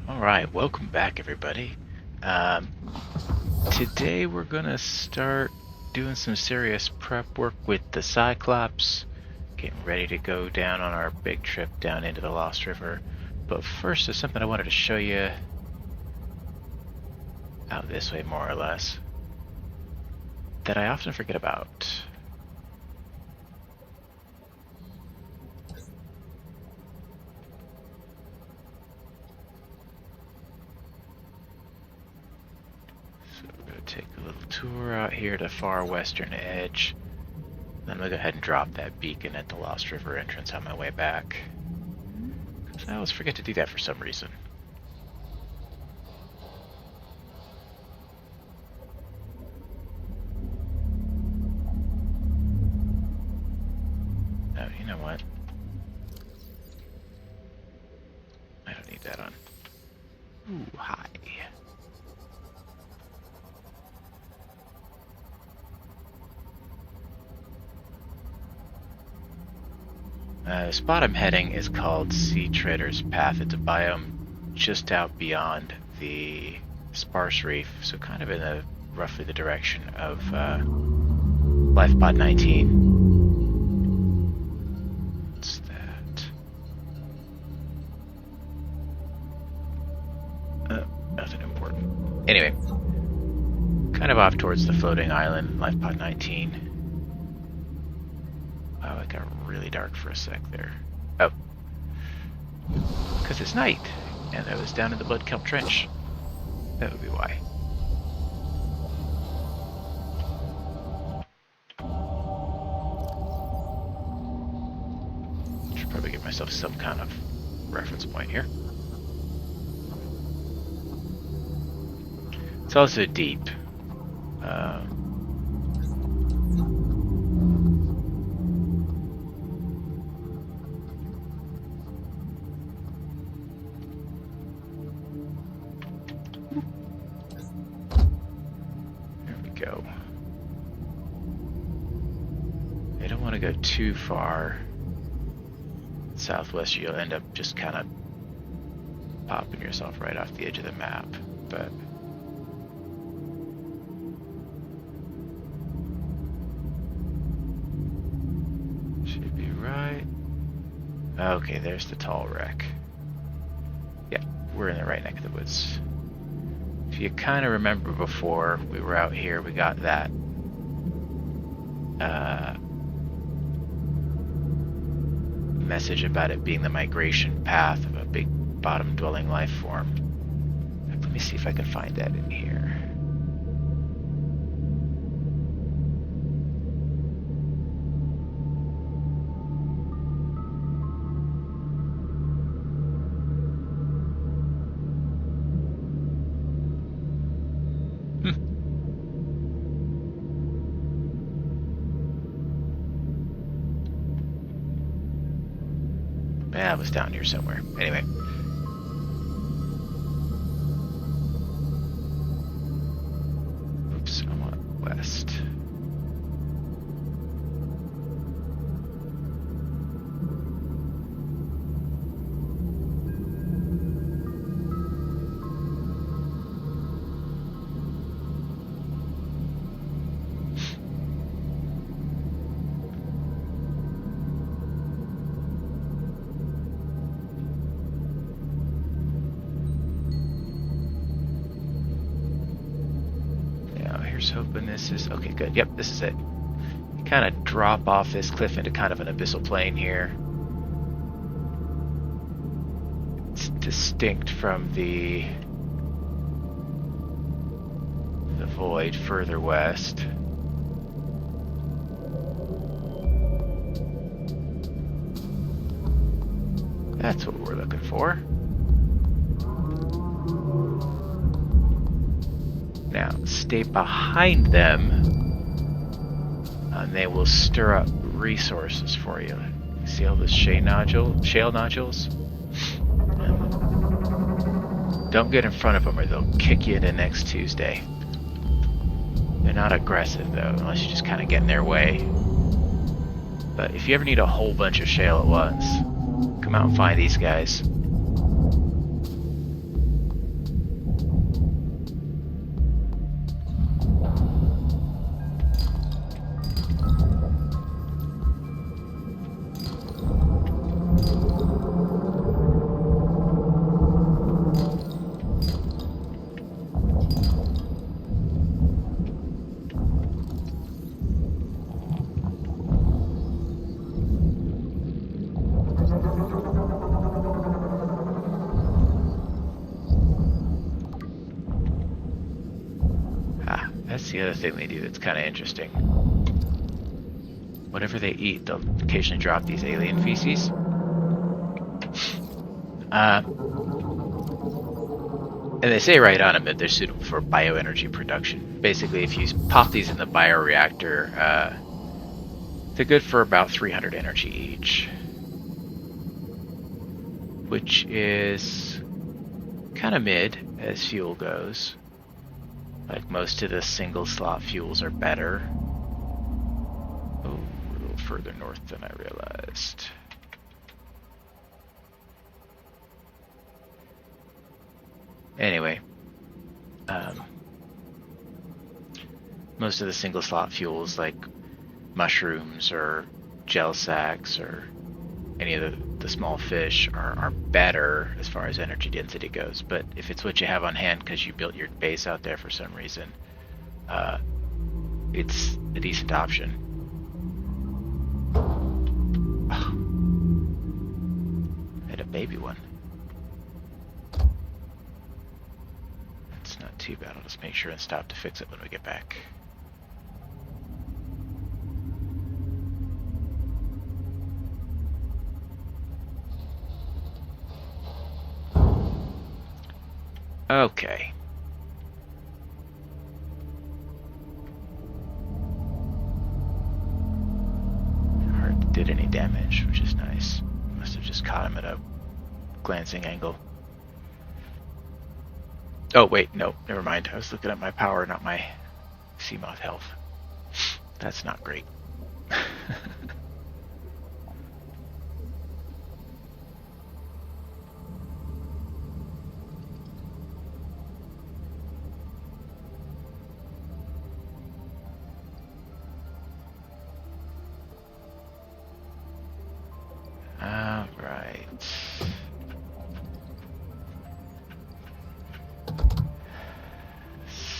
Alright, welcome back everybody. Today we're gonna start doing some serious prep work with the Cyclops, getting ready to go down on our big trip down into the Lost River. But first there's something I wanted to show you out this way more or less that I often forget about. Take a little tour out here to far western edge. Then we'll go ahead and drop that beacon at the Lost River entrance on my way back. Because I always forget to do that for some reason. Oh, you know what? I don't need that on. Ooh, hi. The spot I'm heading is called Sea Trader's Path. It's a biome just out beyond the sparse reef, so kind of in roughly the direction of Life Pod 19. What's that? Nothing important. Anyway, kind of off towards the floating island, Life Pod 19. Oh, it got really dark for a sec there. Oh. Because it's night, and I was down in the Blood Kelp Trench. That would be why. Should probably give myself some kind of reference point here. It's also deep. Go. You don't want to go too far southwest. You'll end up just kind of popping yourself right off the edge of the map, but should be right. Okay, there's the tall wreck. Yeah, we're in the right neck of the woods. If you kind of remember before we were out here, we got that message about it being the migration path of a big bottom-dwelling life form. Let me see if I can find that in here. Yeah, it was down here somewhere. Anyway. Oops, I want west. Hoping this is okay. Good. Yep, this is it. You kind of drop off this cliff into kind of an abyssal plain here. It's distinct from the void further west. That's what we're looking for. Now, stay behind them, and they will stir up resources for you. See all those shale nodules? Don't get in front of them or they'll kick you into next Tuesday. They're not aggressive though, unless you just kind of get in their way. But if you ever need a whole bunch of shale at once, come out and find these guys. That's the other thing they do that's kind of interesting. Whatever they eat, they'll occasionally drop these alien feces. And they say right on them that they're suitable for bioenergy production. Basically, if you pop these in the bioreactor, they're good for about 300 energy each. Which is kind of mid as fuel goes. Like most of the single slot fuels are better. Oh, we're a little further north than I realized. Anyway, most of the single slot fuels like mushrooms or gel sacks or any of the small fish are better as far as energy density goes. But if it's what you have on hand because you built your base out there for some reason, it's a decent option. Oh, I had a baby one. It's not too bad. I'll just make sure and stop to fix it when we get back. Okay. Hardly did any damage, which is nice. Must have just caught him at a glancing angle. Oh, wait, no, never mind. I was looking at my power, not my Seamoth health. That's not great. All right.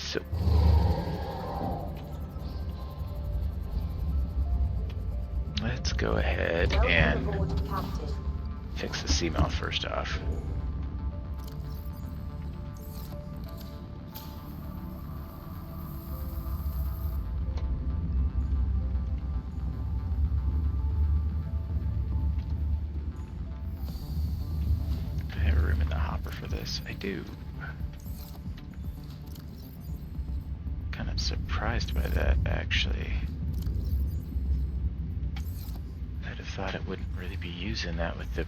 So let's go ahead and fix the Seamouth first off. Do I have room in the hopper for this? I do. Kind of surprised by that, actually. I'd have thought it wouldn't really be using that with the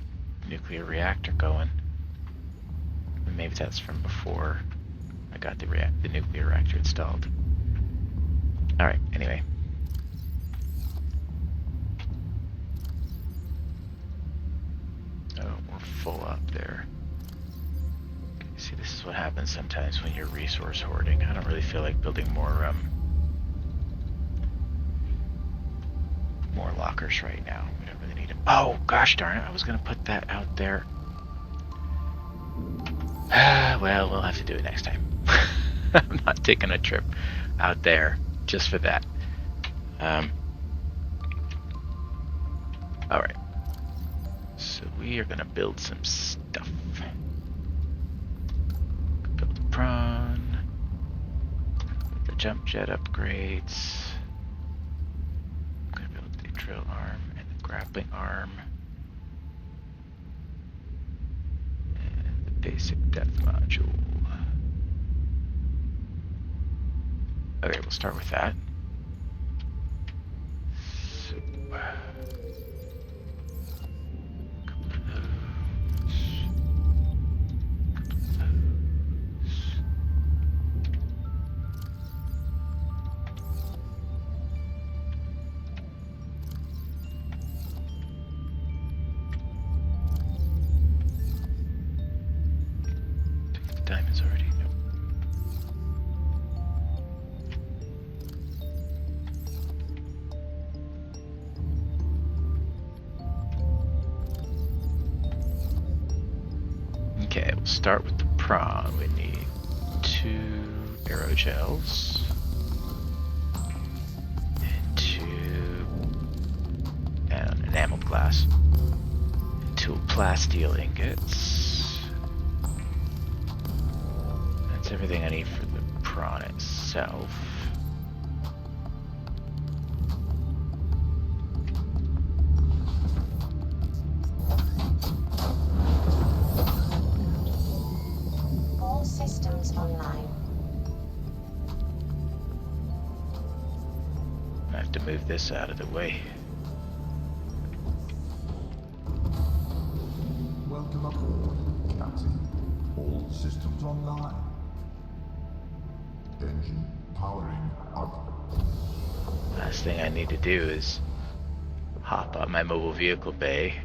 nuclear reactor going. Maybe that's from before I got the nuclear reactor installed. Alright, anyway. Oh, we're full up there. See, this is what happens sometimes when you're resource hoarding. I don't really feel like building more lockers right now. We don't really need them. Oh, gosh darn it. I was going to put that out there. Well, we'll have to do it next time. I'm not taking a trip out there just for that. Alright. So we are going to build some stuff. Build a prawn. The jump jet upgrades. I'm going to build the drill arm and the grappling arm. And the basic depth module. Okay, we'll start with that. So, diamonds already? Nope. Okay, we'll start with the prawn. We need 2 aerogels. And 2 enameled glass. And 2 plasteel ingots. That's everything I need for the prawn itself. move this out of the way. Welcome aboard, Captain. All systems online. Engine powering up. Last thing I need to do is hop on my mobile vehicle bay,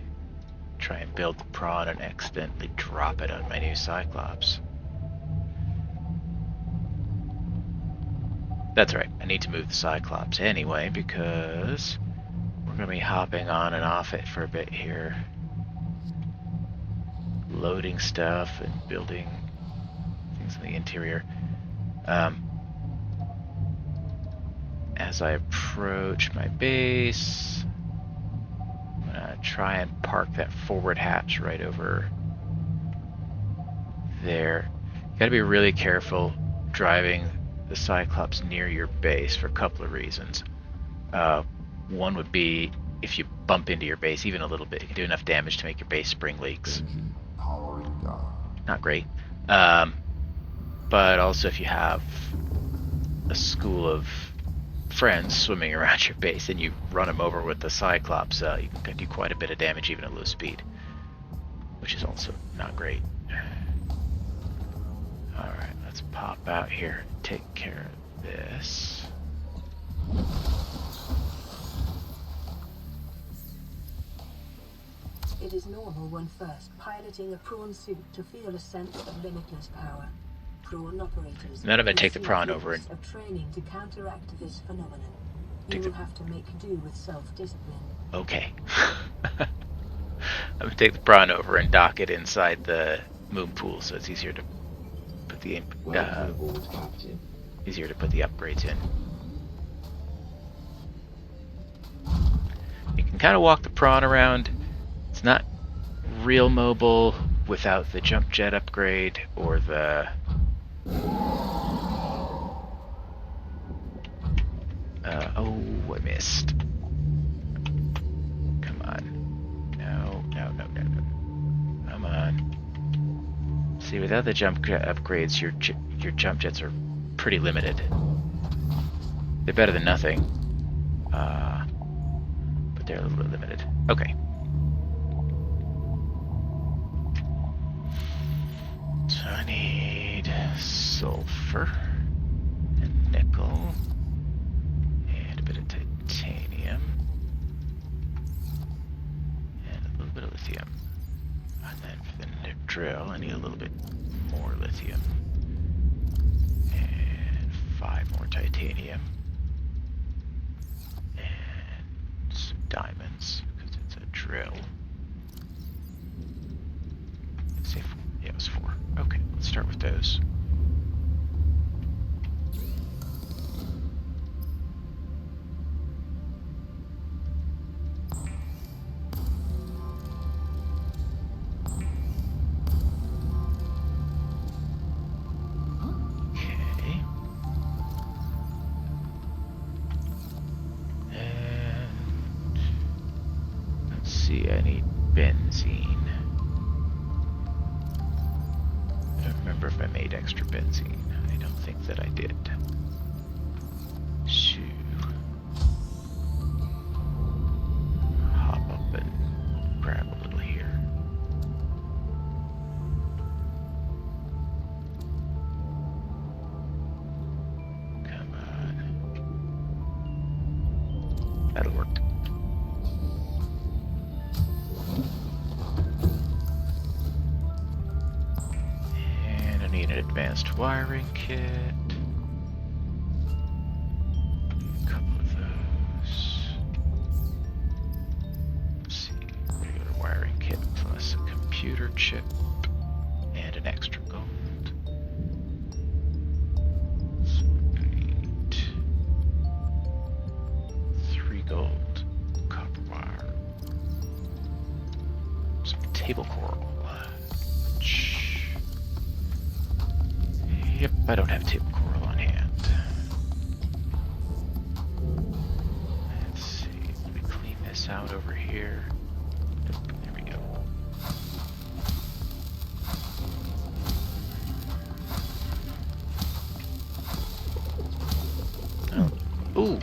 try and build the Prawn, and accidentally drop it on my new Cyclops. That's right, I need to move the Cyclops anyway because we're going to be hopping on and off it for a bit here. Loading stuff and building things in the interior. As I approach my base, I'm going to try and park that forward hatch right over there. You got to be really careful driving the Cyclops near your base for a couple of reasons. One would be if you bump into your base even a little bit, you can do enough damage to make your base spring leaks. Engine powering down. Not great. But also if you have a school of friends swimming around your base and you run them over with the Cyclops, you can do quite a bit of damage even at low speed, which is also not great. Alright, let's pop out here and take care of this. It is normal when first piloting a Prawn suit to feel a sense of limitless power. Prawn operators Then I'm going to take the Prawn over and of training to counteract this phenomenon. You will have to make do with self-discipline. Okay. I'm going to take the Prawn over and dock it inside the moon pool so it's easier to put the easier to put the upgrades in. You can kind of walk the Prawn around. It's not real mobile without the jump jet upgrade or the oh, I missed. Come on. No. Come on. See, without the jump jet upgrades, your jump jets are pretty limited. They're better than nothing. But they're a little bit limited. Okay. So I need sulfur and nickel and a bit of titanium and a little bit of lithium. And then for the drill, I need a little bit more lithium and 5 more titanium and some diamonds because it's a drill. Let's see if, yeah, it was 4. Okay, let's start with those. Okay. And let's see, I need benzene. I don't remember if I made extra benzene. I don't think that I did. So, hop up and grab a little here. Come on. That'll work. Need an advanced wiring kit. A couple of those. Let's see, regular wiring kit plus a computer chip and an extra gold. So we need 3 gold, copper wire, some table coral. Yep, I don't have table coral on hand. Let's see, let me clean this out over here. There we go. Oh, ooh!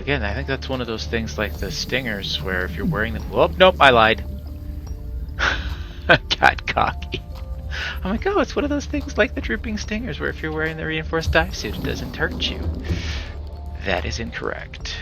Again, I think that's one of those things like the stingers where if you're wearing them... Oh, nope, I lied. I got cocky. I'm like, oh, it's one of those things like the drooping stingers where if you're wearing the reinforced dive suit, it doesn't hurt you. That is incorrect.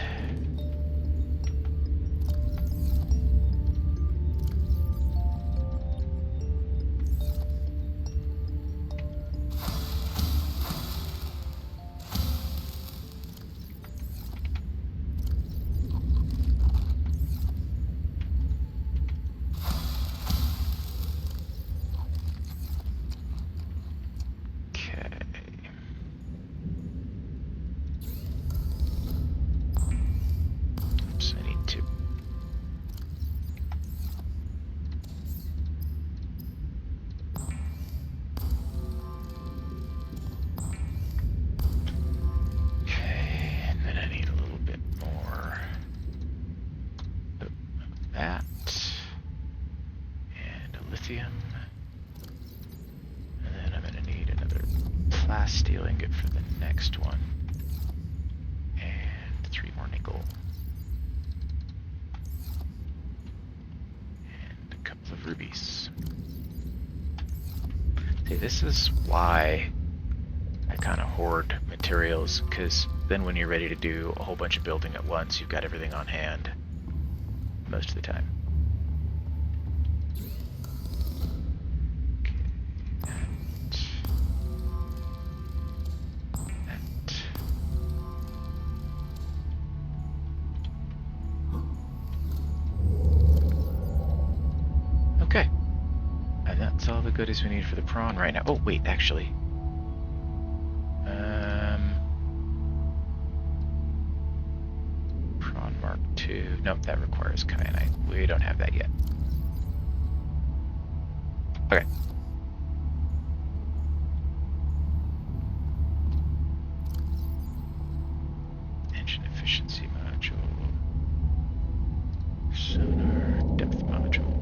Steel ingot for the next one, and 3 more nickel, and a couple of rubies. See, this is why I kind of hoard materials, because then when you're ready to do a whole bunch of building at once, you've got everything on hand most of the time. Goodies we need for the prawn right now. Oh wait, actually, prawn Mark II. Nope, that requires kyanite. We don't have that yet. Okay. Engine efficiency module. Sonar depth module.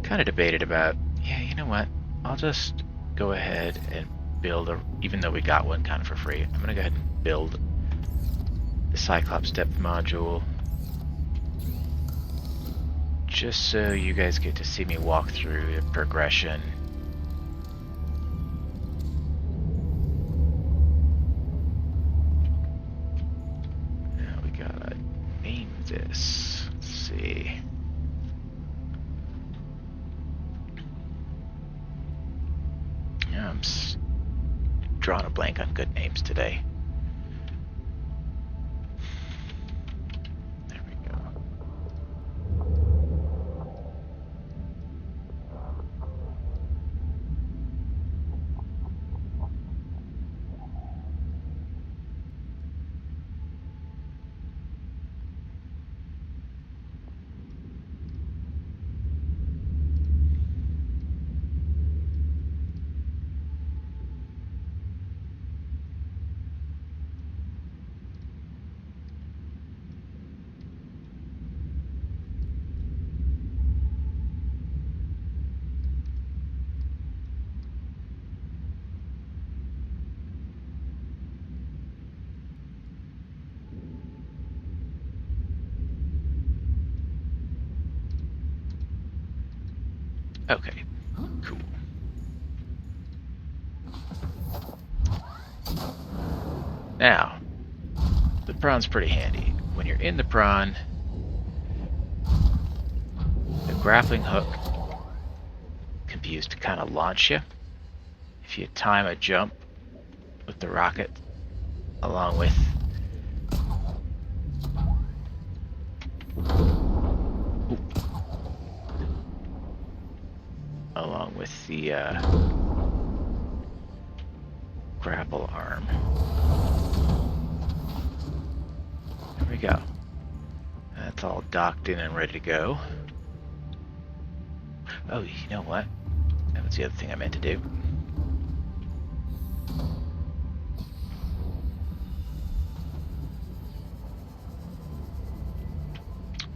Kind of debated about, yeah, you know what, I'll just go ahead and build a, even though we got one kind of for free, I'm gonna go ahead and build the Cyclops depth module just so you guys get to see me walk through the progression. Now we gotta name this. Let's see. I'm drawing a blank on good names today. There we go. Okay, cool. Now, the prawn's pretty handy. When you're in the prawn, the grappling hook can be used to kind of launch you. If you time a jump with the rocket, along with the grapple arm. There we go. That's all docked in and ready to go. Oh, you know what? That was the other thing I meant to do.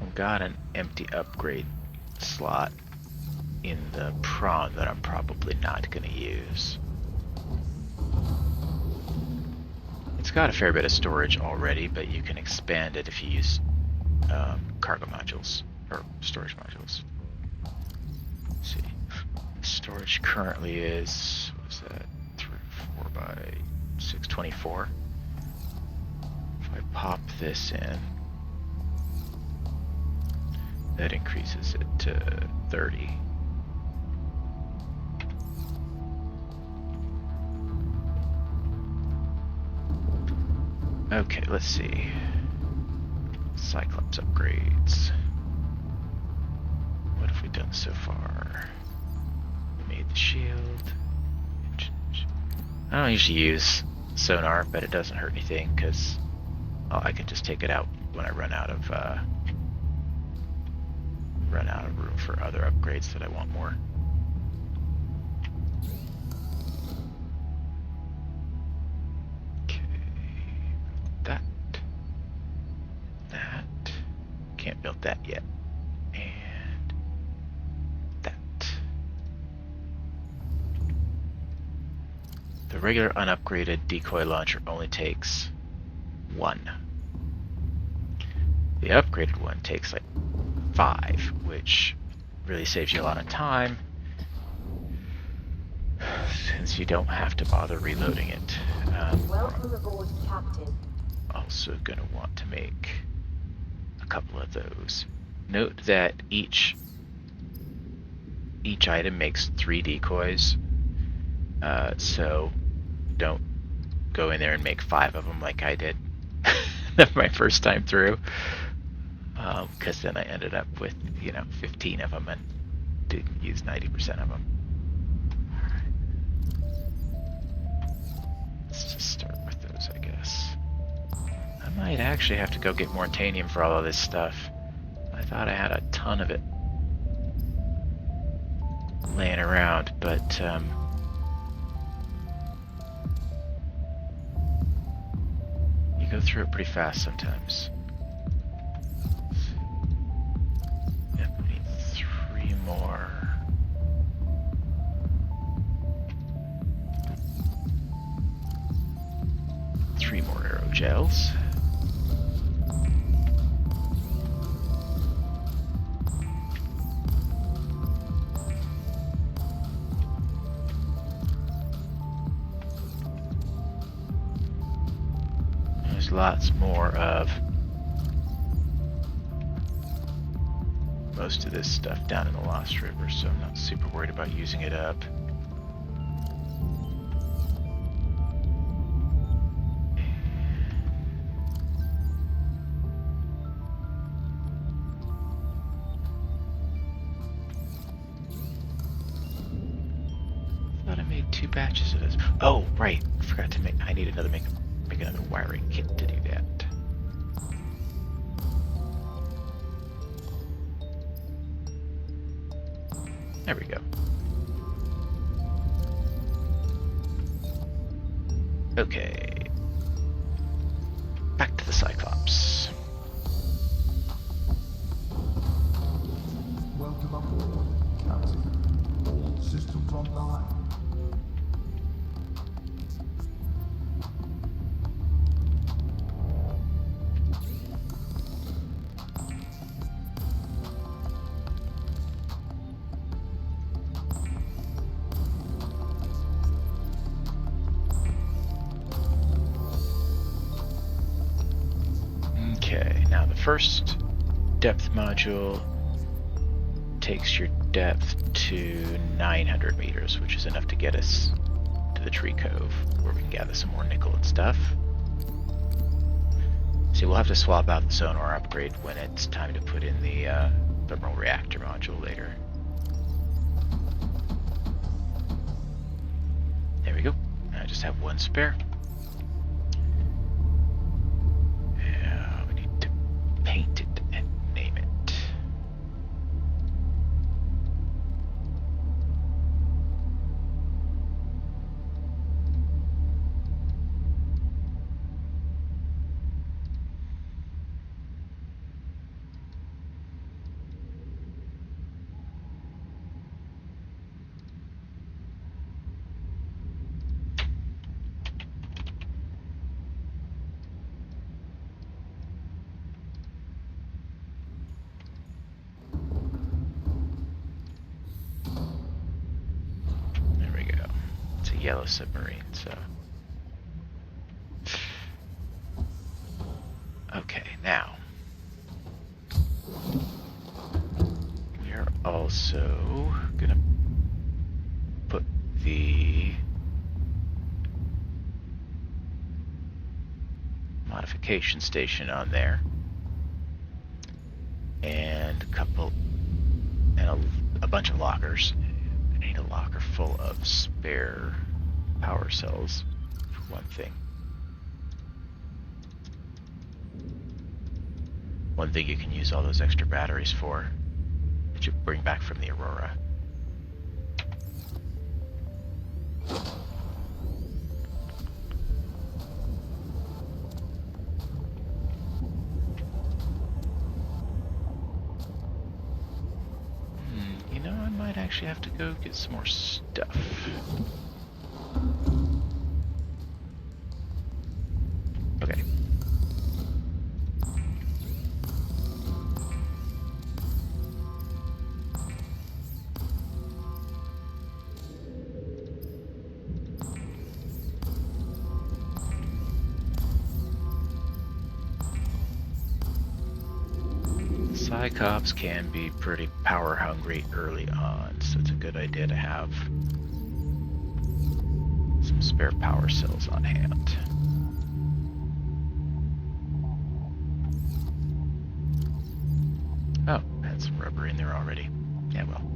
I've got an empty upgrade slot in the prawn that I'm probably not going to use. It's got a fair bit of storage already, but you can expand it if you use cargo modules or storage modules. Let's see, storage currently is, what is that? 4 by 624. If I pop this in, that increases it to 30. Okay, let's see. Cyclops upgrades. What have we done so far? We made the shield. I don't usually use sonar, but it doesn't hurt anything because I can just take it out when I run out of room for other upgrades that I want more. That. Can't build that yet. And that. The regular unupgraded decoy launcher only takes 1. The upgraded one takes like 5, which really saves you a lot of time since you don't have to bother reloading it. Welcome aboard, Captain. Also gonna want to make a couple of those. Note that each item makes 3 decoys, so don't go in there and make 5 of them like I did my first time through, because then I ended up with 15 of them and didn't use 90% of them. Let's just start with those, I guess. I might actually have to go get more titanium for all of this stuff. I thought I had a ton of it laying around, but you go through it pretty fast sometimes. Yep, we need 3 more. Three more aerogels. There's lots more of most of this stuff down in the Lost River, so I'm not super worried about using it up. Batches of this. Oh, right. Forgot to make. I need another make another wiring kit to do that. There we go. Okay. Back to the Cyclops. Welcome aboard, Captain. All systems online. Okay, now the first depth module takes your depth to 900 meters, which is enough to get us to the tree cove, where we can gather some more nickel and stuff. See, we'll have to swap out the sonar upgrade when it's time to put in the thermal reactor module later. There we go. I just have 1 spare. Yeah, we need to paint it and name it. a yellow submarine, so... Okay, now... we're also gonna put the modification station on there. And a bunch of lockers. I need a locker full of spare power cells, for one thing. One thing you can use all those extra batteries for that you bring back from the Aurora. You know, I might actually have to go get some more stuff. Okay. Cyclops can be pretty power hungry early on, so it's a good idea to have some spare power cells on hand. Oh, had some rubber in there already. Yeah, well.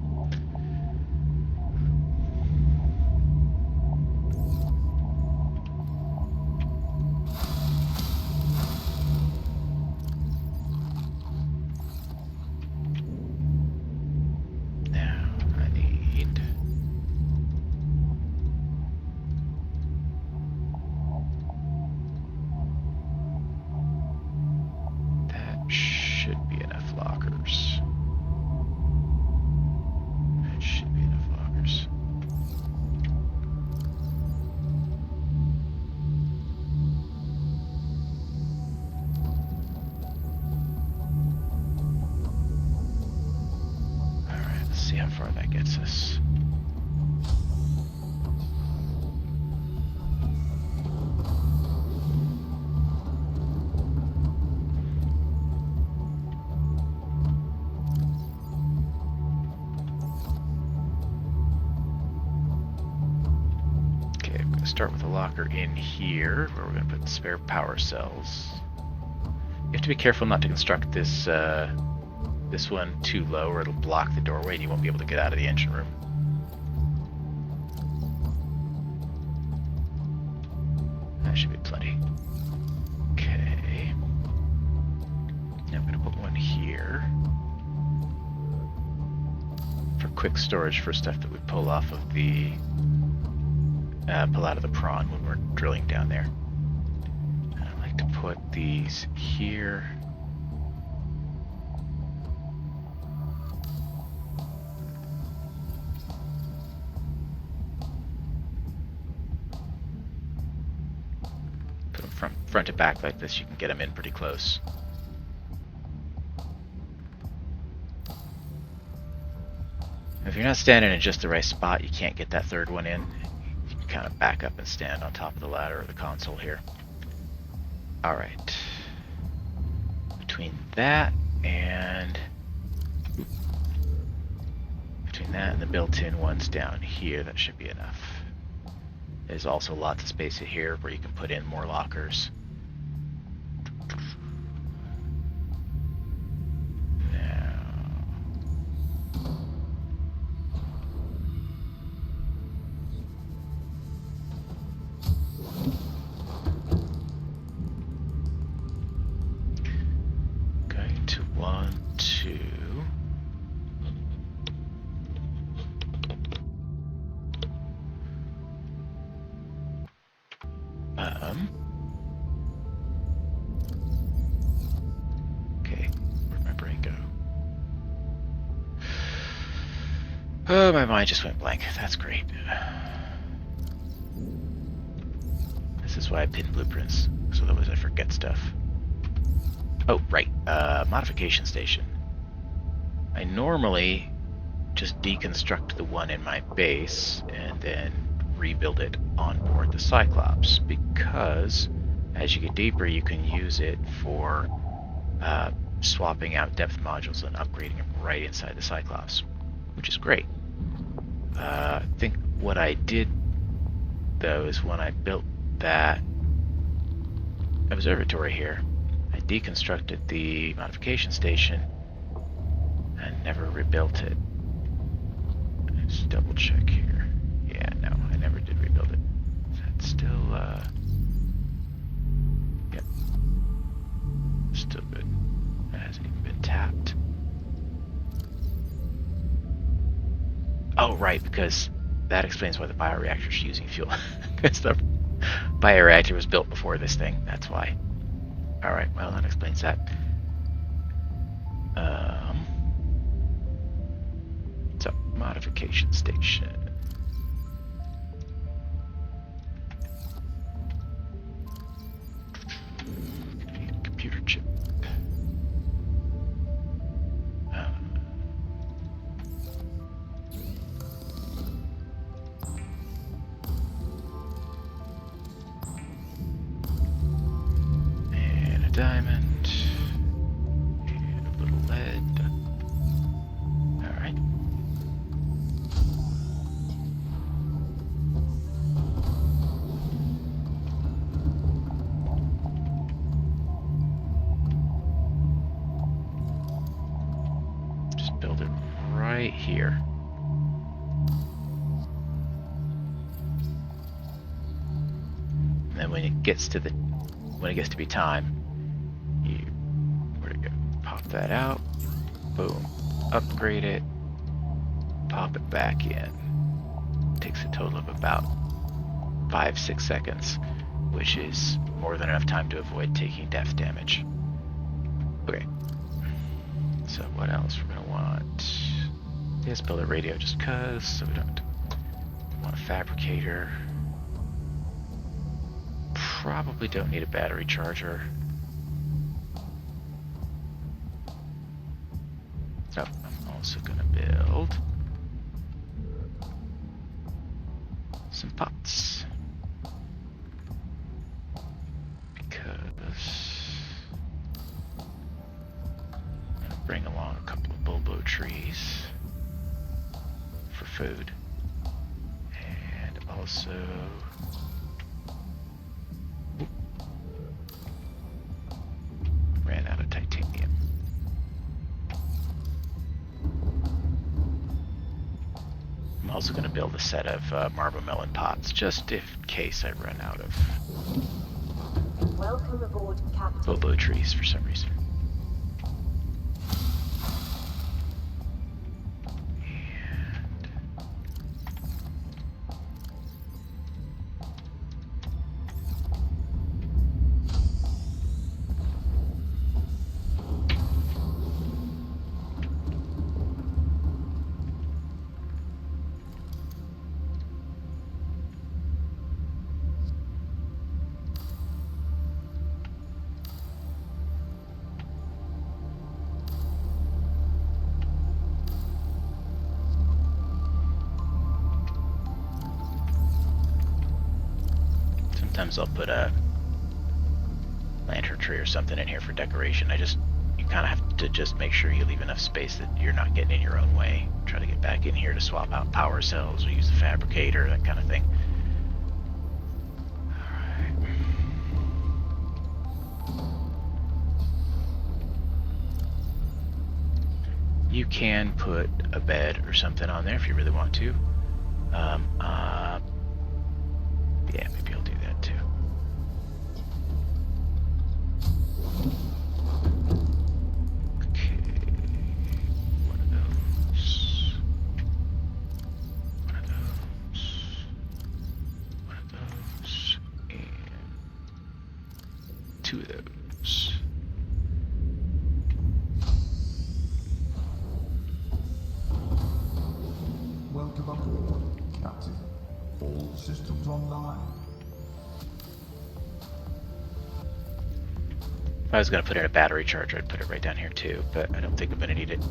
See how far that gets us. Okay, I'm going to start with a locker in here, where we're going to put the spare power cells. You have to be careful not to construct this this one too low, or it'll block the doorway and you won't be able to get out of the engine room. That should be plenty. Okay. Now I'm going to put one here for quick storage for stuff that we pull off of the pull out of the Prawn when we're drilling down there. And I like to put these here. Front to back like this, you can get them in pretty close. If you're not standing in just the right spot, you can't get that third one in. You can kind of back up and stand on top of the ladder or the console here. Alright. Between that and the built-in ones down here, that should be enough. There's also lots of space here where you can put in more lockers. Going to want to okay, where'd my brain go? Oh, my mind just went blank. That's great. This is why I pin blueprints, so otherwise I forget stuff. Oh, right. Modification station. I normally just deconstruct the one in my base and then rebuild it on board the Cyclops, because as you get deeper, you can use it for swapping out depth modules and upgrading them right inside the Cyclops, which is great. I think what I did, though, is when I built that observatory here, I deconstructed the modification station and never rebuilt it. Let's double check here. Yeah, no, I never did rebuild it. Is that still, yep. Still good. It hasn't even been tapped. Oh, right, because that explains why the bioreactor is using fuel. Because the bioreactor was built before this thing, that's why. Alright, well, that explains that. So, modification station. Need a computer chip. And a diamond. And a little lead. Alright. Just build it right here. And then when it gets to be time, you where'd it go? Pop that out. Boom. Upgrade it. Pop it back in. Takes a total of about 5-6 seconds, which is more than enough time to avoid taking depth damage. Okay. So what else we're gonna want? Let's build a radio just cause, so we don't want a fabricator. Probably don't need a battery charger. So I'm also gonna build some pots, because I'm gonna bring along a couple of bulbo trees for food, and also ran out of titanium. I'm also going to build a set of marble melon pots, just in case I run out of Welcome aboard, Captain. bulbo trees for some reason. Sometimes I'll put a lantern tree or something in here for decoration. You kind of have to just make sure you leave enough space that you're not getting in your own way. Try to get back in here to swap out power cells or use the fabricator, that kind of thing. Alright. You can put a bed or something on there if you really want to. Yeah, maybe I'll do that too. Okay, one of those, one of those, one of those, and 2 of those. Welcome aboard, Captain. All systems online. If I was going to put in a battery charger, I'd put it right down here too, but I don't think I'm going to need it.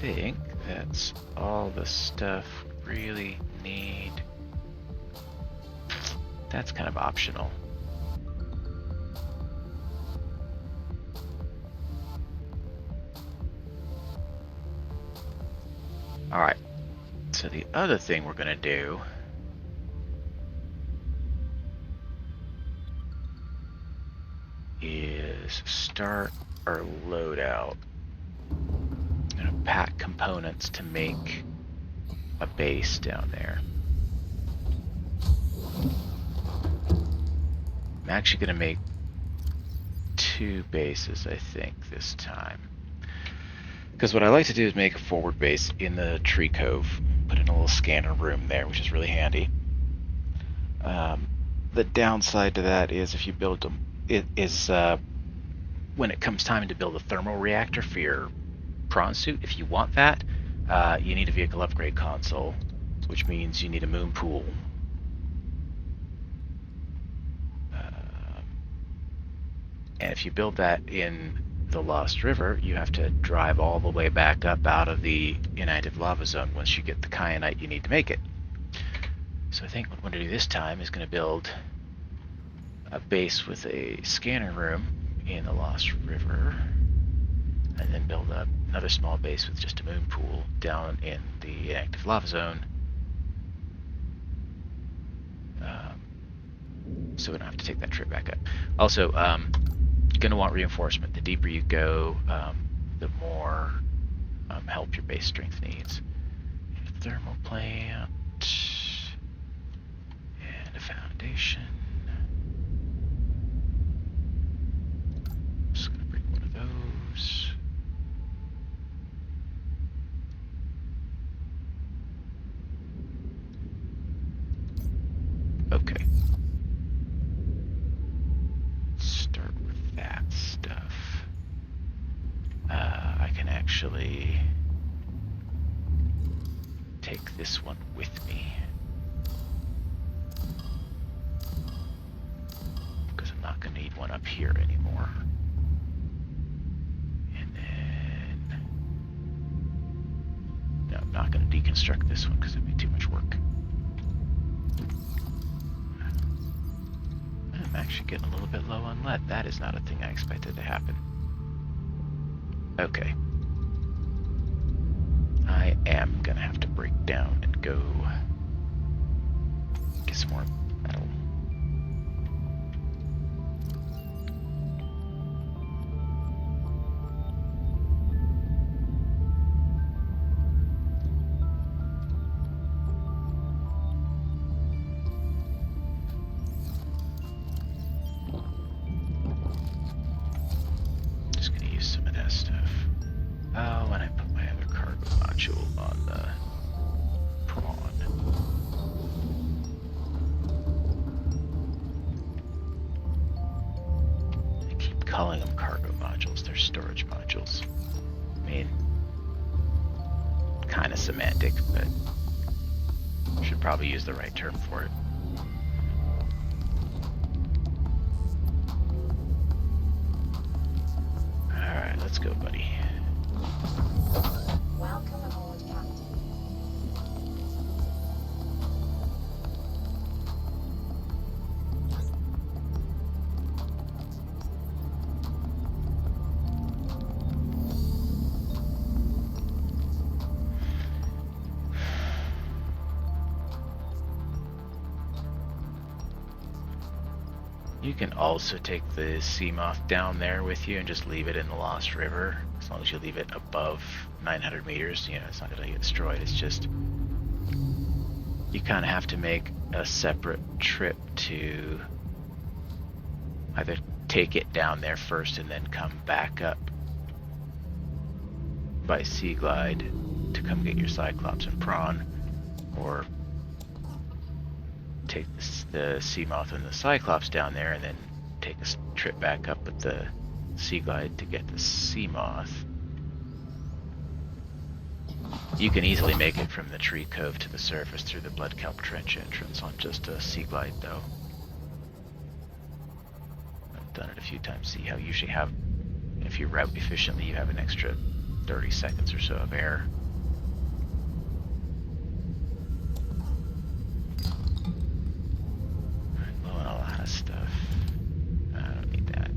think that's all the stuff we really need. That's kind of optional. Alright, so the other thing we're going to do is start our loadout. I'm going to pack components to make a base down there. I'm actually going to make 2 bases, I think, this time. Because what I like to do is make a forward base in the tree cove, put in a little scanner room there, which is really handy. The downside to that is if you build them, when it comes time to build a thermal reactor for your prawn suit, if you want that, you need a vehicle upgrade console, which means you need a moon pool. And if you build that in the Lost River, you have to drive all the way back up out of the inactive lava zone once you get the kyanite you need to make it. So I think what I'm going to do this time is going to build a base with a scanner room in the Lost River, and then build up another small base with just a moon pool down in the inactive lava zone. So we don't have to take that trip back up. Also, going to want reinforcement. The deeper you go, the more help your base strength needs. A thermal plant and a foundation. Just going to bring one of those. Okay. Start with that stuff. I can actually take this one with me, because I'm not going to need one up here anymore. And then, no, I'm not going to deconstruct this one because it'd be too much work. I'm actually getting a little bit low on lead. That is not a thing I expected to happen. Okay. I am gonna have to break down and go get some more metal. Just gonna use some of that stuff. Oh, and I put my other cargo module on the Prawn. I keep calling them cargo modules. They're storage modules. I mean, kind of semantic, but should probably use the right term for it. Alright, let's go, buddy. Welcome aboard, Captain. You can also take the sea moth down there with you and just leave it in the Lost River. As long as you leave it above 900 meters, you know, it's not going to get destroyed. It's just, you kind of have to make a separate trip to either take it down there first and then come back up by sea glide to come get your Cyclops and Prawn, or take the sea moth and the Cyclops down there and then take a trip back up with the sea glide to get the sea moth. You can easily make it from the tree cove to the surface through the blood kelp trench entrance on just a sea glide, though. I've done it a few times. See how you usually have, if you route efficiently, you have an extra 30 seconds or so of air. Low on a lot of stuff. I don't need that.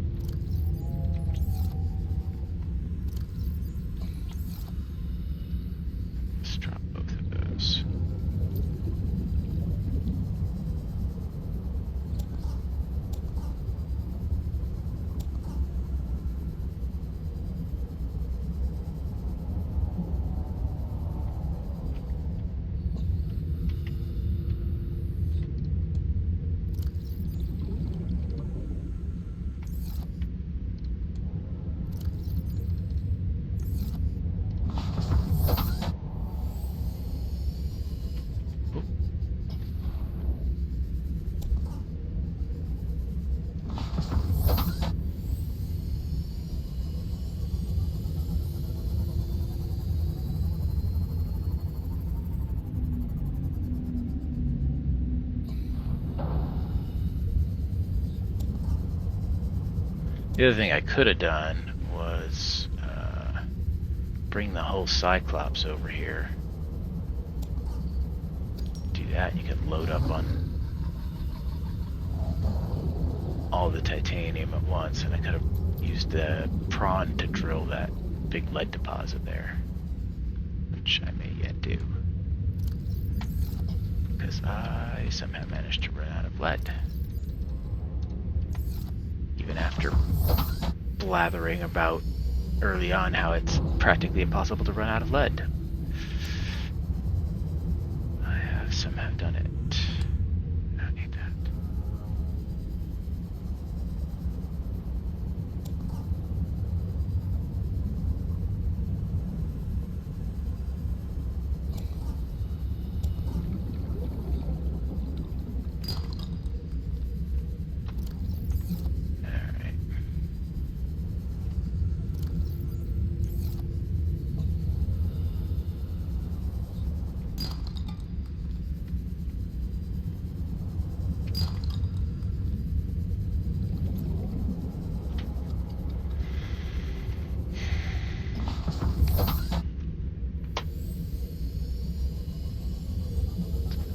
Let's drop both of those. The other thing I could have done was bring the whole Cyclops over here. Do that, and you could load up on all the titanium at once, and I could have used the Prawn to drill that big lead deposit there, which I may yet do, because I somehow managed to run out of lead. Even after blathering about early on how it's practically impossible to run out of lead. I have somehow done it. I don't need that.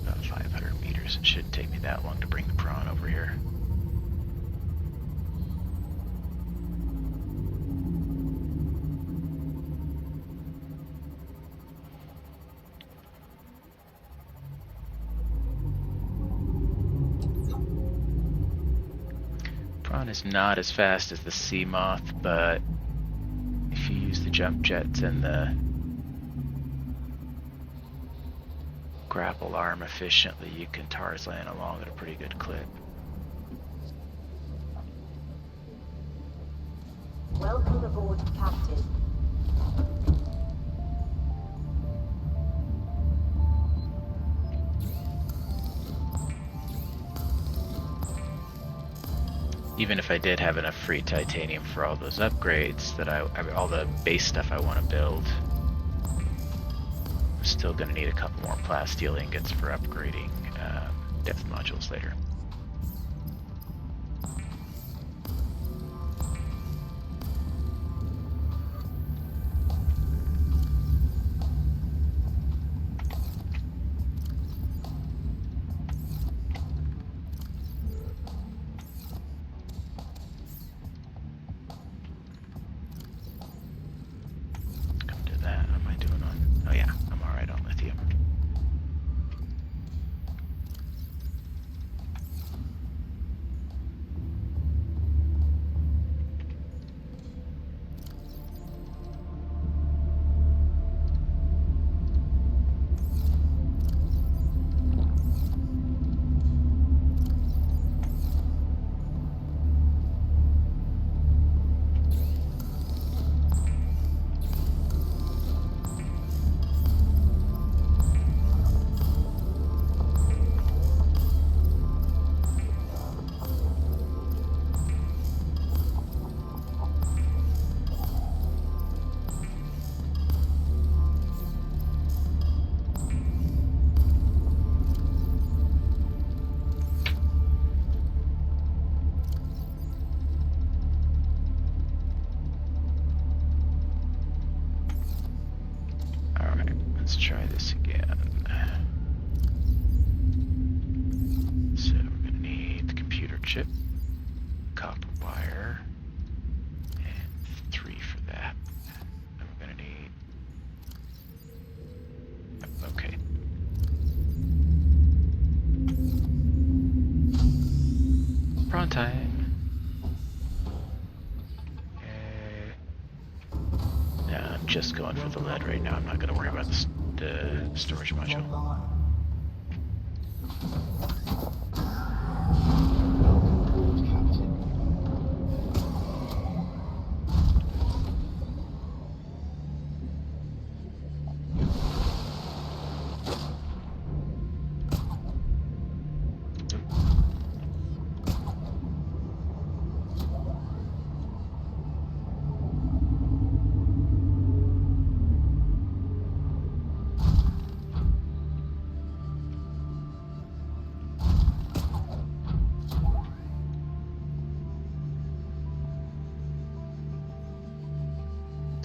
About 500 meters. It shouldn't take me that long to bring the Prawn over here. Prawn is not as fast as the sea moth, but if you use the jump jets and the grapple arm efficiently, you can Tarzan along at a pretty good clip. Welcome aboard, Captain. Even if I did have enough free titanium for all those upgrades that I mean, all the base stuff I want to build, I'm still going to need a couple more plasteel ingots for upgrading depth modules later. Come to that. How am I doing on? Oh yeah, I'm alright on lithium. strip, copper wire, and 3 for that. And we're gonna need. Okay. Prawn time. Okay. No, I'm just going for the lead right now. I'm not gonna worry about the storage module.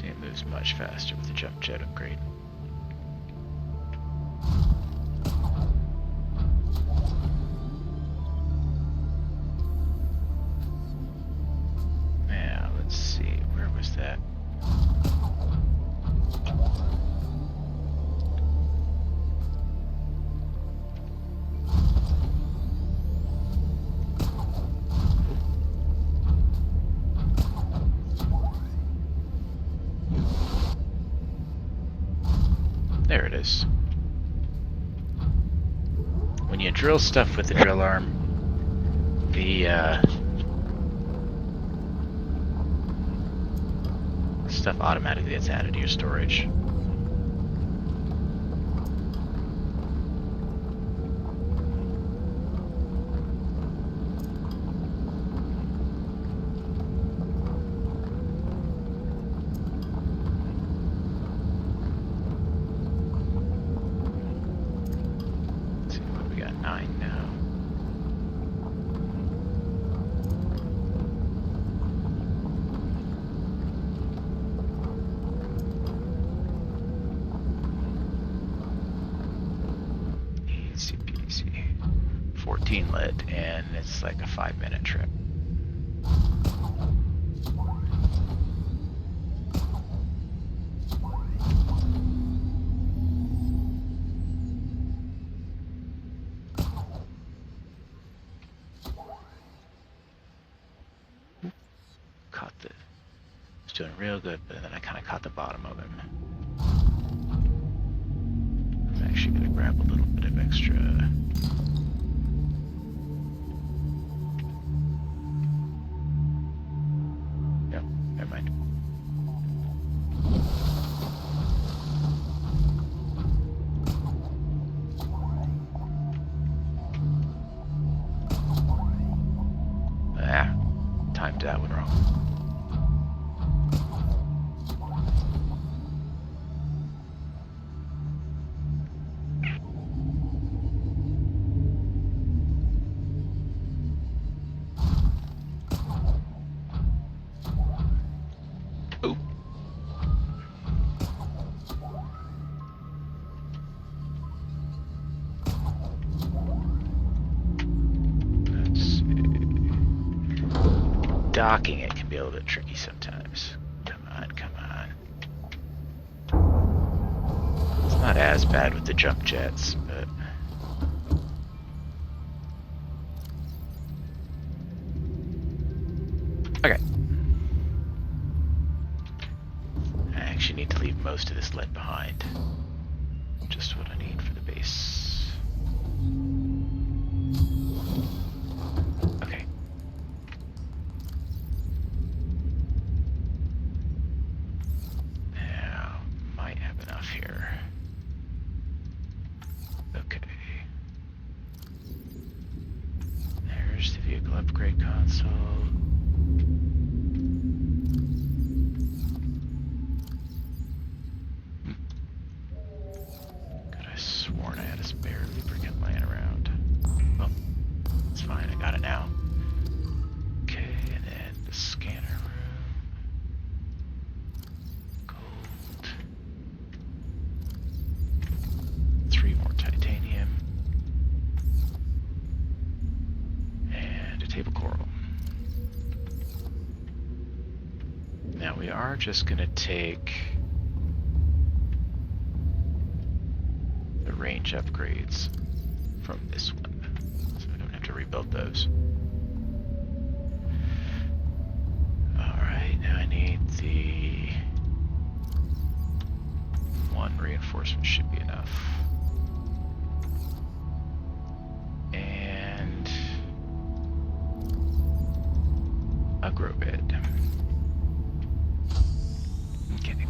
It moves much faster with the jump jet upgrade. Now, let's see, where was that? There it is. When you drill stuff with the drill arm, the stuff automatically gets added to your storage. Let's see what we got, 9 now. Easy peasy. 14 lead, and it's like a 5-minute trip. Caught the. Was doing real good, but then I kind of caught the bottom of him. I'm actually gonna grab a little bit of extra. No, never mind. Ah, timed that one wrong. Oh. Let's see. Docking it can be a little bit tricky sometimes. Come on, come on. It's not as bad with the jump jets, but okay. I actually need to leave most of this lead behind. Just what I need for the base. Okay. Now, might have enough here. Okay. There's the vehicle upgrade console. Could have sworn I had a spare lubricant laying around. Oh, it's fine, I got it now. Okay, and then the scanner room. Gold. 3 more titanium. And a table coral. are just going to take the range upgrades from this one, so I don't have to rebuild those. Alright, now I need the one reinforcement should be enough. And a grow bed. Okay.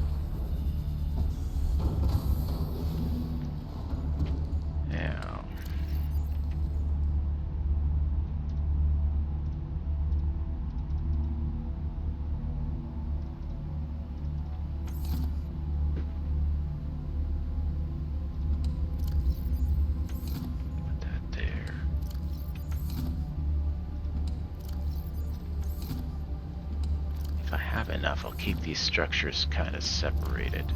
Now, put that there. If I have enough, I'll keep these structures kind of separated.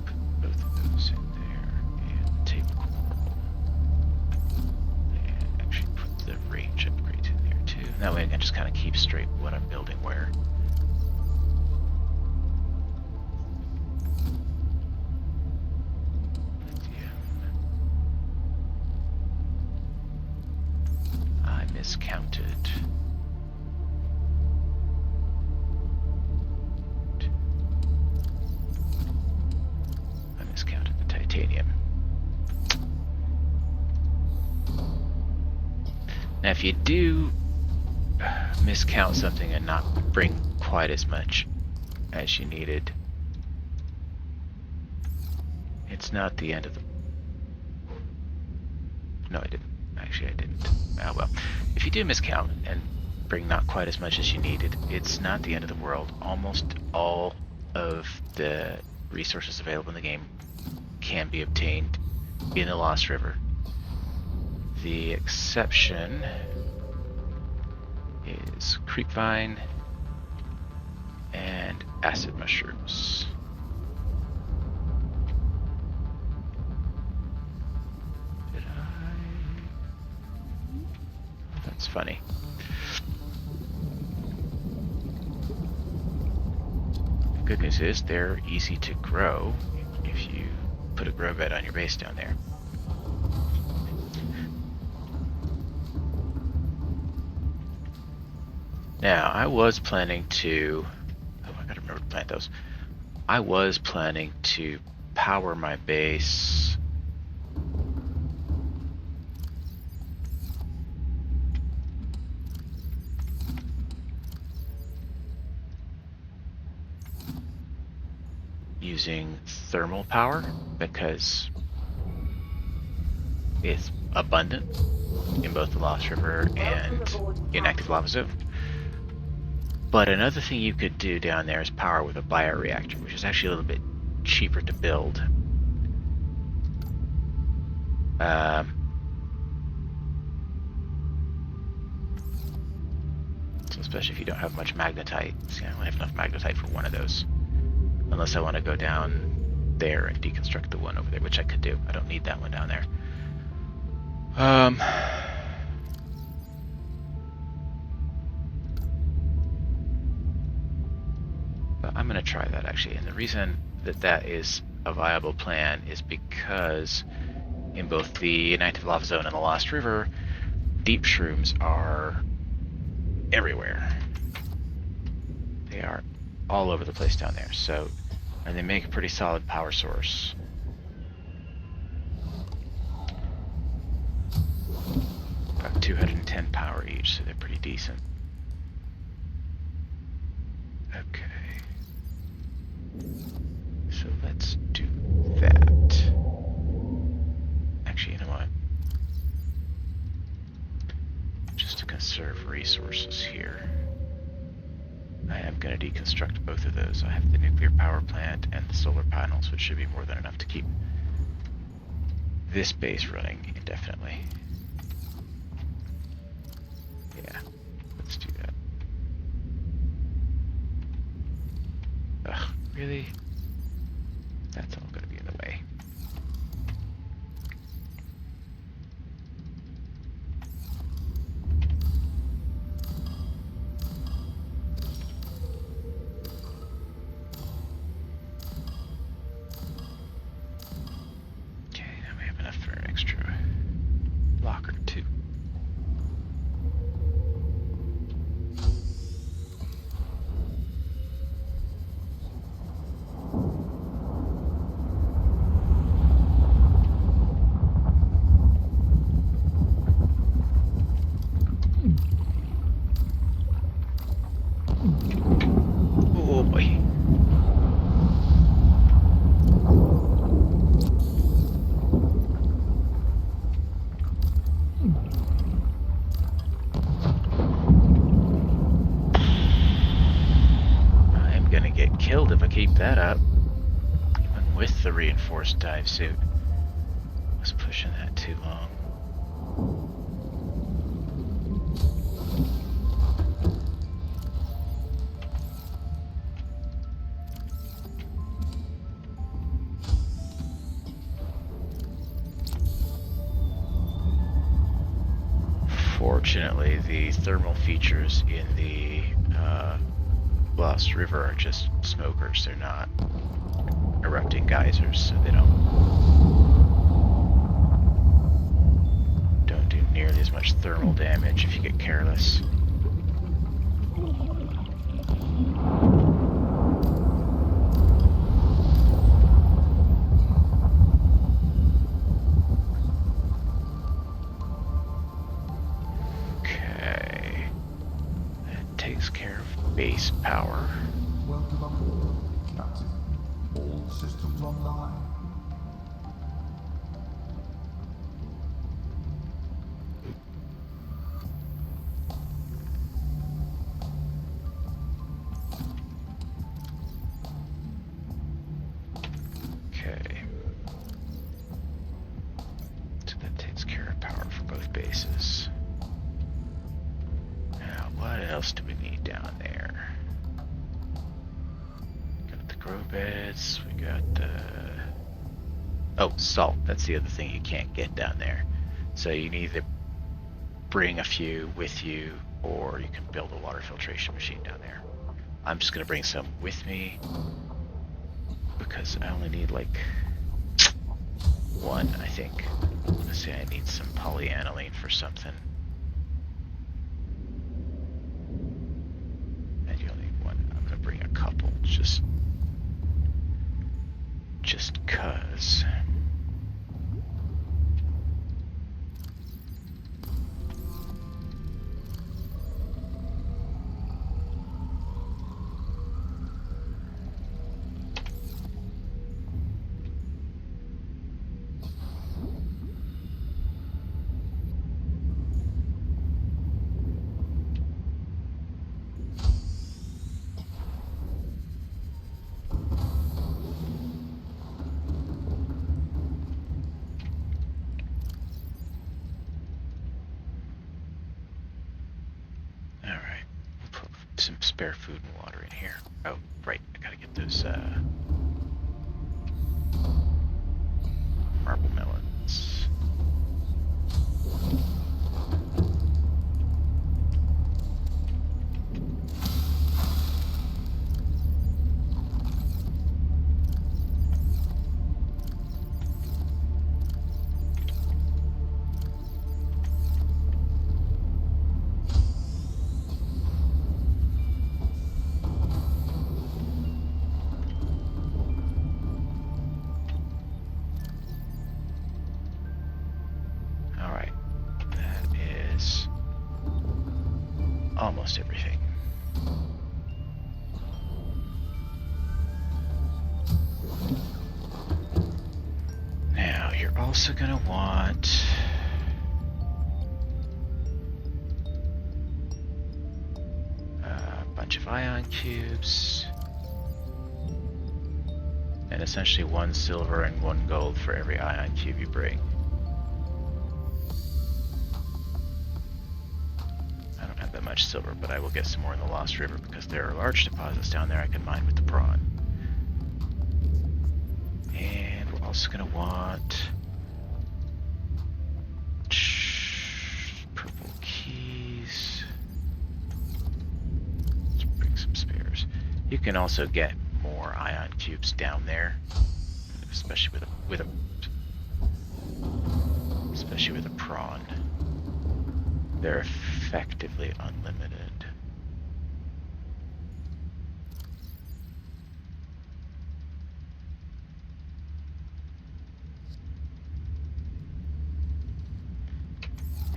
Put both of those in there and take coral. And actually put the range upgrades in there too. That way I can just kind of keep straight what I'm building where. I miscounted. I miscounted the titanium. Now if you do miscount something and not bring quite as much as you needed, it's not the end of the... No, I didn't. Actually, I didn't. Oh well. If you do miscount and bring not quite as much as you needed, it's not the end of the world. Almost all of the resources available in the game can be obtained in the Lost River. The exception is creepvine and acid mushrooms. Did I? Oh, that's funny. The good news is they're easy to grow if you put a grow bed on your base down there. Now, I was planning to... Oh, I gotta remember to plant those. I was planning to power my base... using thermal power, because it's abundant in both the Lost River and Inactive Lava Zone. But another thing you could do down there is power with a bioreactor, which is actually a little bit cheaper to build. So especially if you don't have much magnetite. See, I only have enough magnetite for one of those. Unless I want to go down there and deconstruct the one over there, which I could do. I don't need that one down there. But I'm going to try that actually, and the reason that that is a viable plan is because in both the Inactive Lava Zone and the Lost River, deep shrooms are everywhere. They are all over the place down there, so, and they make a pretty solid power source. About 210 power each, so they're pretty decent. Okay. So let's do that. Actually, you know what? Just to conserve resources here, I am going to deconstruct both of those. I have the nuclear power plant and the solar panels, which should be more than enough to keep this base running indefinitely. Yeah, let's do that. Ugh, really? That's all going to be in the way. get killed if I keep that up. Even with the reinforced dive suit. I was pushing that too long. Fortunately, the thermal features in the Lost River are just smokers. They're not erupting geysers, so they don't do nearly as much thermal damage if you get careless. Okay. That takes care of base power. Welcome aboard, Captain. All systems online. Okay. So that takes care of power for both bases. Now, what else do we need down there? Got the grow beds, we got oh, salt. That's the other thing you can't get down there. So you need to bring a few with you, or you can build a water filtration machine down there. I'm just gonna bring some with me because I only need like one, I think. I'm gonna say I need some polyaniline for something. And you only need one. I'm gonna bring a couple just cuz. Some spare food and water in here. Oh, right, I gotta get those marble melons. Almost everything. Now, you're also going to want a bunch of ion cubes, and essentially 1 silver and 1 gold for every ion cube you bring. Much silver, but I will get some more in the Lost River because there are large deposits down there I can mine with the Prawn. And we're also going to want purple keys. Let's bring some spares. You can also get more ion cubes down there, especially with a Prawn. They're effectively unlimited.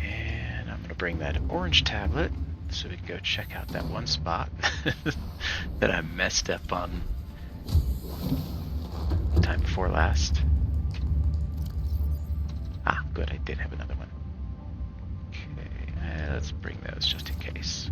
And I'm going to bring that orange tablet so we can go check out that one spot that I messed up on the time before last. Ah, good, I did have another one. Let's bring those just in case.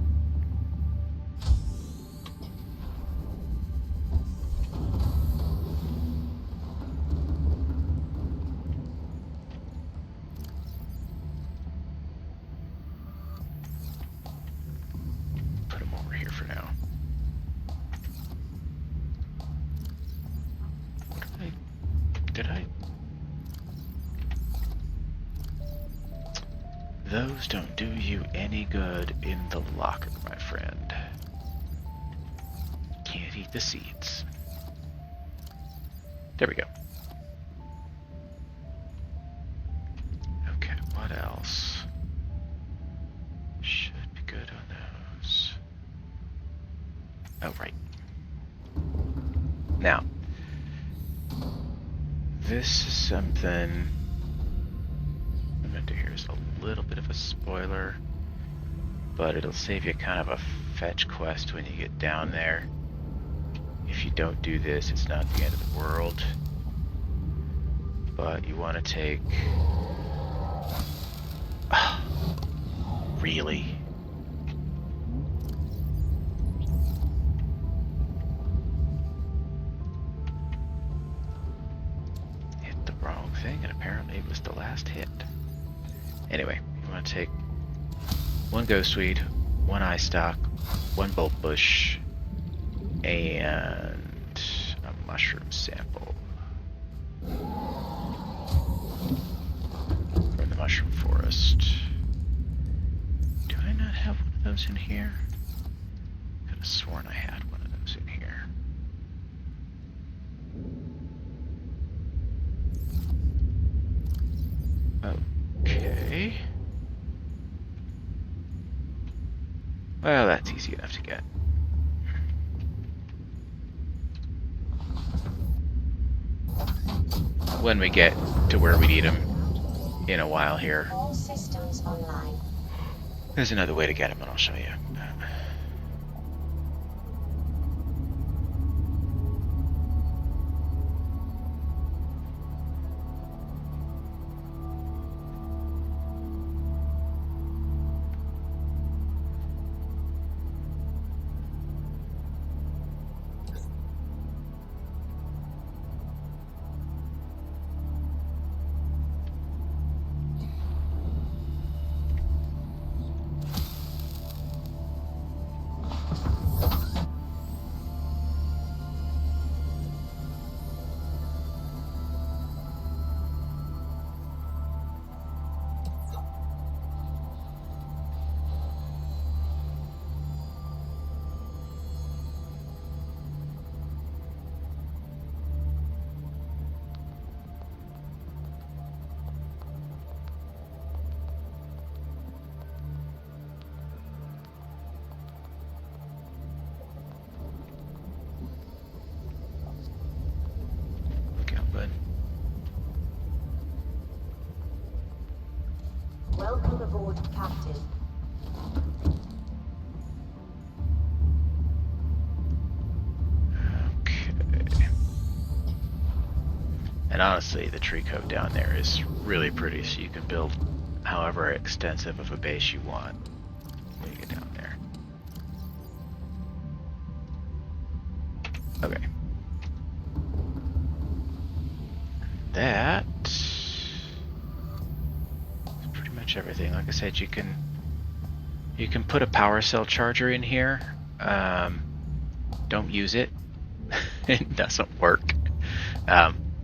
Did I? Those don't do you any good in the locker, my friend. Can't eat the seeds. There we go. Okay, what else? Should be good on those. Oh, right. Now, this is something I'm going to do here is a little bit of a spoiler, but it'll save you kind of a fetch quest when you get down there. If you don't do this, it's not the end of the world. But you want to take... really? Hit the wrong thing, and apparently it was the last hit. Anyway, you want to take one ghostweed, one eye stalk, one bolt bush, and a mushroom sample from the mushroom forest. Do I not have one of those in here? Could have sworn I had one of those in here. Okay. Well, that's easy enough to get. When we get to where we need them in a while here. All systems online. There's another way to get them, and I'll show you. Welcome aboard, Captain. Okay. And honestly, the tree coat down there is really pretty, so you can build however extensive of a base you want when you get down there. Okay. That is pretty much everything. Like I said, you can put a power cell charger in here. Don't use it. It doesn't work.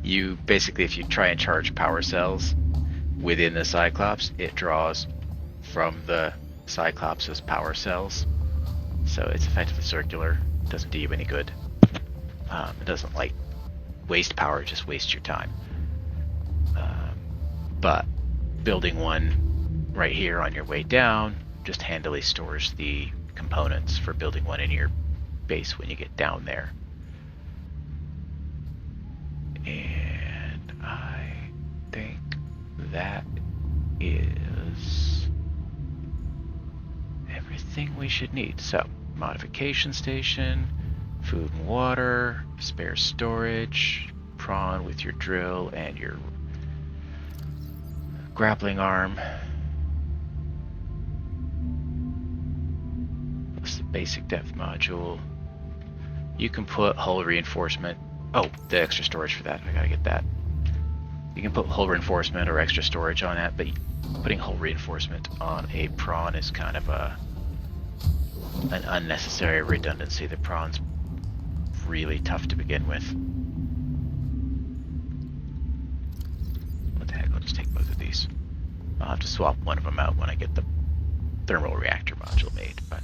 You basically, if you try and charge power cells within the Cyclops, it draws from the Cyclops' power cells. So it's effectively circular. It doesn't do you any good. It doesn't like waste power, it just wastes your time. But building one right here on your way down just handily stores the components for building one in your base when you get down there. And I think that is everything we should need. So, modification station, food and water, spare storage, prawn with your drill and your grappling arm. Plus the basic depth module. You can put hull reinforcement. Oh, the extra storage for that. I gotta get that. You can put hull reinforcement or extra storage on that, but putting hull reinforcement on a prawn is kind of an unnecessary redundancy. The prawn's really tough to begin with. just take both of these. I'll have to swap one of them out when I get the thermal reactor module made, but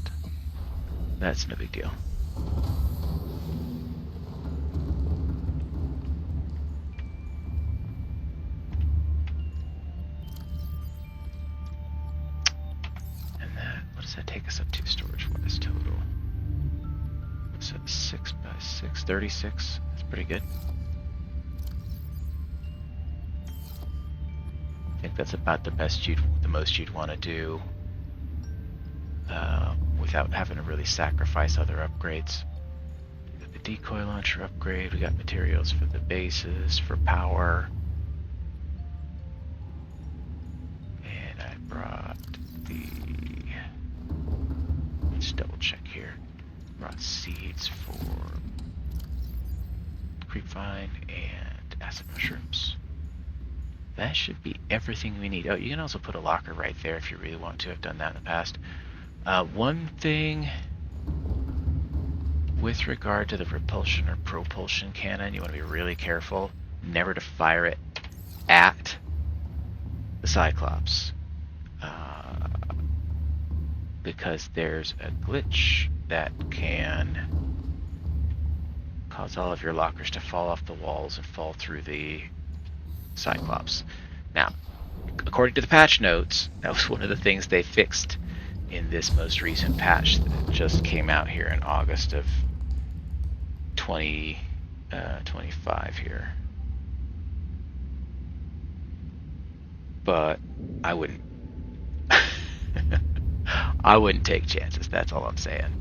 that's no big deal. And that, what does that take us up to storage-wise total? What's that, 6 by 6, 36? That's pretty good. I think that's about the most you'd want to do without having to really sacrifice other upgrades. We got the decoy launcher upgrade, we got materials for the bases, for power. And I brought the, let's double check here. Brought seeds for creepvine and acid mushrooms. That should be everything we need. Oh, you can also put a locker right there if you really want to. I've done that in the past. One thing with regard to the repulsion or propulsion cannon, you want to be really careful never to fire it at the Cyclops. Because there's a glitch that can cause all of your lockers to fall off the walls and fall through the Cyclops. Now, according to the patch notes, that was one of the things they fixed in this most recent patch that just came out here in August of 2025 here. But I wouldn't I wouldn't take chances, that's all I'm saying.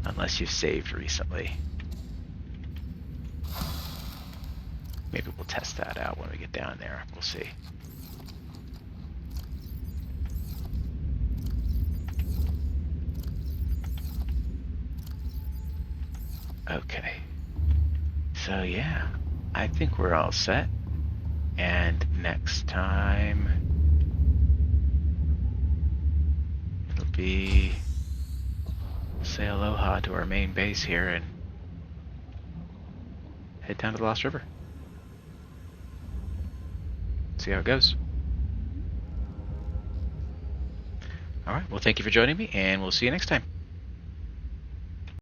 Unless you've saved recently. Maybe we'll test that out when we get down there. We'll see. Okay. So yeah, I think we're all set. And next time it'll be say aloha to our main base here and head down to the Lost River. See how it goes. Alright, well thank you for joining me, and we'll see you next time.